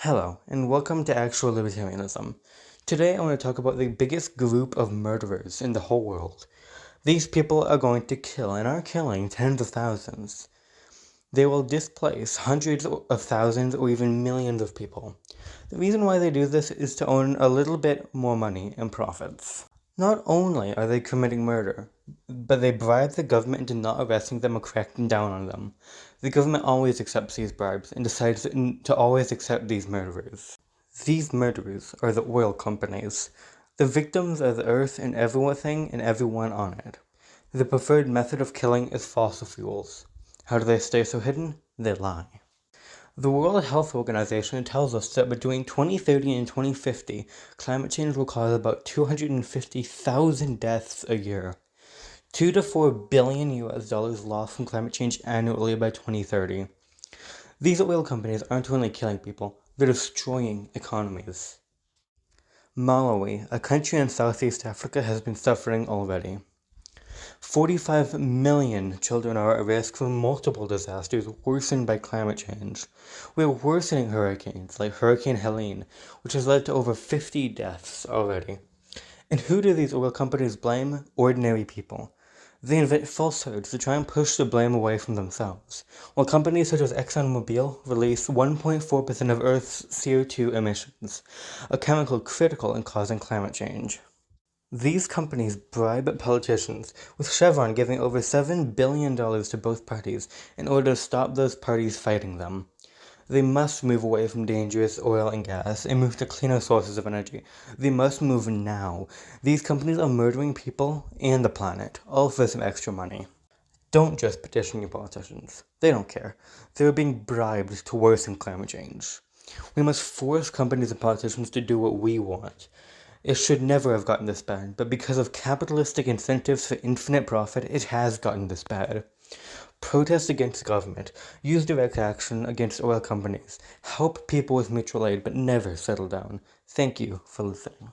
Hello, and welcome to Actual Libertarianism. Today I want to talk about the biggest group of murderers in the whole world. These people are going to kill and are killing tens of thousands. They will displace hundreds of thousands or even millions of people. The reason why they do this is to earn a little bit more money and profits. Not only are they committing murder, but they bribe the government into not arresting them or cracking down on them. The government always accepts these bribes and decides to always accept these murderers. These murderers are the oil companies. The victims are the earth and everything and everyone on it. The preferred method of killing is fossil fuels. How do they stay so hidden? They lie. The World Health Organization tells us that between 2030 and 2050, climate change will cause about 250,000 deaths a year. 2 to 4 billion US dollars lost from climate change annually by 2030. These oil companies aren't only killing people, they're destroying economies. Malawi, a country in Southeast Africa, has been suffering already. 45 million children are at risk from multiple disasters worsened by climate change. We're worsening hurricanes like Hurricane Helene, which has led to over 50 deaths already. And who do these oil companies blame? Ordinary people. They invent falsehoods to try and push the blame away from themselves, while companies such as ExxonMobil release 1.4% of Earth's CO2 emissions, a chemical critical in causing climate change. These companies bribe politicians, with Chevron giving over $7 billion to both parties in order to stop those parties fighting them. They must move away from dangerous oil and gas and move to cleaner sources of energy. They must move now. These companies are murdering people and the planet, all for some extra money. Don't just petition your politicians. They don't care. They're being bribed to worsen climate change. We must force companies and politicians to do what we want. It should never have gotten this bad, but because of capitalistic incentives for infinite profit, it has gotten this bad. Protest against government, use direct action against oil companies, help people with mutual aid, but never settle down. Thank you for listening.